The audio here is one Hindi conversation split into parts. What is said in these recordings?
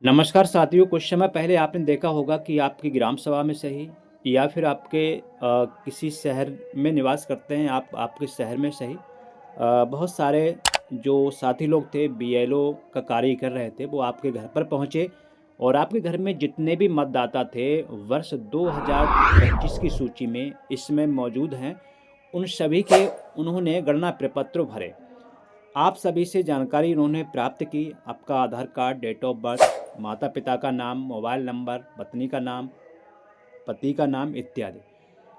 नमस्कार साथियों, कुछ समय पहले आपने देखा होगा कि आपकी ग्राम सभा में सही या फिर आपके किसी शहर में निवास करते हैं आप आपके शहर में सही बहुत सारे जो साथी लोग थे बीएलओ का कार्य कर रहे थे वो आपके घर पर पहुंचे और आपके घर में जितने भी मतदाता थे वर्ष 2025 की सूची में इसमें मौजूद हैं उन सभी के उन्होंने गणना प्रपत्र भरे। आप सभी से जानकारी उन्होंने प्राप्त की, आपका आधार कार्ड, डेट ऑफ बर्थ, माता-पिता का नाम, मोबाइल नंबर, पत्नी का नाम, पति का नाम इत्यादि।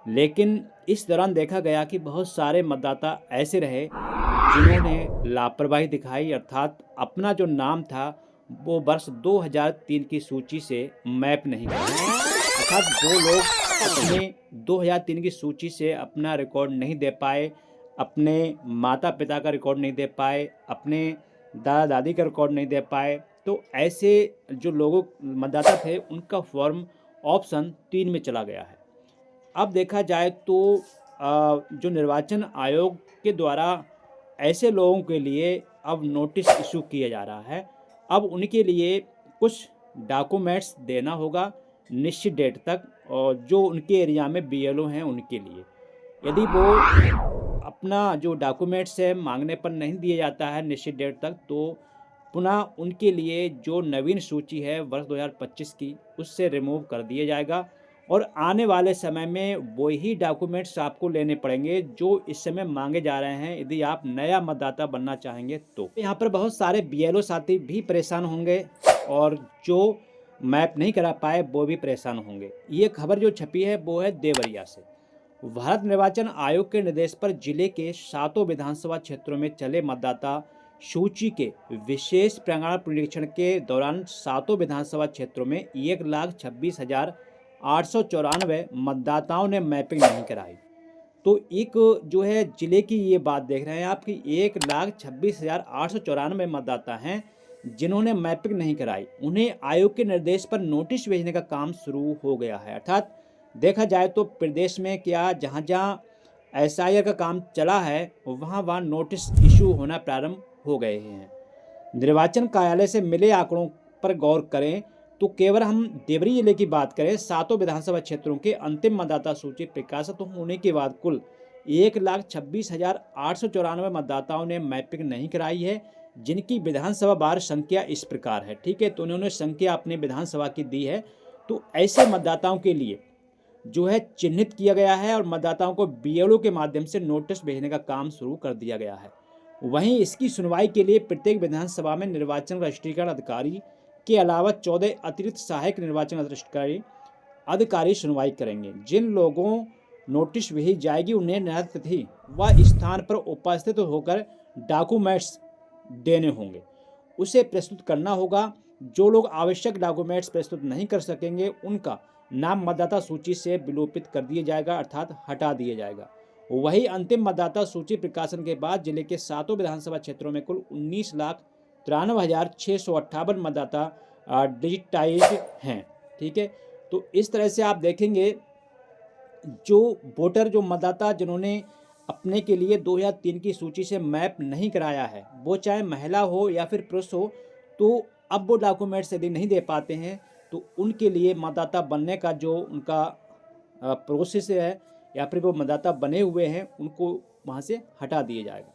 लेकिन इस दौरान देखा गया कि बहुत सारे मतदाता ऐसे रहे जिन्होंने लापरवाही दिखाई अर्थात अपना जो नाम था वो वर्ष 2003 की सूची से मैप नहीं कराया। अर्थात जो लोग अपने 2003 की सूची से अपना रिकॉर्ड नहीं दे पाए, अपने माता-पिता का रिकॉर्ड नहीं दे पाए, अपने दादा-दादी का रिकॉर्ड नहीं दे पाए, तो ऐसे जो लोगों मतदाता थे उनका फॉर्म ऑप्शन 3 में चला गया है। अब देखा जाए तो जो निर्वाचन आयोग के द्वारा ऐसे लोगों के लिए अब नोटिस इशू किया जा रहा है। अब उनके लिए कुछ डॉक्यूमेंट्स देना होगा निश्चित डेट तक और जो उनके एरिया में बीएलओ हैं उनके लिए। यदि वो अपना जो डॉक्यूमेंट्स है मांगने पर नहीं दिया जाता है निश्चित डेट तक तो पुनः उनके लिए जो नवीन सूची है वर्ष 2025 की उससे रिमूव कर दिया जाएगा और आने वाले समय में वही डॉक्यूमेंट्स आपको लेने पड़ेंगे जो इस समय मांगे जा रहे हैं यदि आप नया मतदाता बनना चाहेंगे तो। यहाँ पर बहुत सारे बीएलओ साथी भी परेशान होंगे और जो मैप नहीं करा पाए वो भी परेशान होंगे। ये खबर जो छपी है वो है देवरिया से। भारत निर्वाचन आयोग के निर्देश पर जिले के 7 विधानसभा क्षेत्रों में चले मतदाता सूची के विशेष प्रांगण निरीक्षण के दौरान 7 विधानसभा क्षेत्रों में 1,26,894 मतदाताओं ने मैपिंग नहीं कराई। तो एक जो है जिले की ये बात देख रहे हैं आप कि 1,26,894 मतदाता हैं जिन्होंने मैपिंग नहीं कराई। उन्हें आयोग के निर्देश पर नोटिस भेजने का काम शुरू हो गया है। अर्थात देखा जाए तो प्रदेश में क्या जहाँ जहाँ एसआईआर का काम चला है वहाँ नोटिस इशू होना प्रारंभ हो गए हैं। निर्वाचन कार्यालय से मिले आंकड़ों पर गौर करें तो केवल हम देवरी जिले की बात करें 7 विधानसभा क्षेत्रों के अंतिम मतदाता सूची प्रकाशित होने के बाद कुल 1,26,894 मतदाताओं ने मैपिंग नहीं कराई है जिनकी विधानसभा वार संख्या इस प्रकार है। ठीक है, तो उन्होंने संख्या अपनी विधानसभा की दी है। तो ऐसे मतदाताओं के लिए जो है चिन्हित किया गया है और मतदाताओं को बीएलओ के माध्यम से नोटिस भेजने का काम शुरू कर दिया गया है। वहीं इसकी सुनवाई के लिए प्रत्येक विधानसभा में निर्वाचन रजिस्ट्रीकरण अधिकारी के अलावा 14 अतिरिक्त सहायक निर्वाचन अधिकारी सुनवाई करेंगे। जिन लोगों नोटिस भेजी जाएगी उन्हें निर्धारित तिथि व स्थान पर उपस्थित होकर डॉक्यूमेंट्स देने होंगे, उसे प्रस्तुत करना होगा। जो लोग आवश्यक डॉक्यूमेंट्स प्रस्तुत नहीं कर सकेंगे उनका नाम मतदाता सूची से विलोपित कर दिया जाएगा अर्थात हटा दिया जाएगा। वही अंतिम मतदाता सूची प्रकाशन के बाद जिले के 7 विधानसभा क्षेत्रों में कुल 19,93,658 मतदाता डिजिटाइज्ड हैं। ठीक है, तो इस तरह से आप देखेंगे जो वोटर जो मतदाता जिन्होंने अपने के लिए 2003 की सूची से मैप नहीं कराया है वो चाहे महिला हो या फिर पुरुष हो तो अब वो डॉक्यूमेंट्स यदि नहीं दे पाते हैं तो उनके लिए मतदाता बनने का जो उनका प्रोसेस है या फिर वो मतदाता बने हुए हैं उनको वहाँ से हटा दिया जाएगा।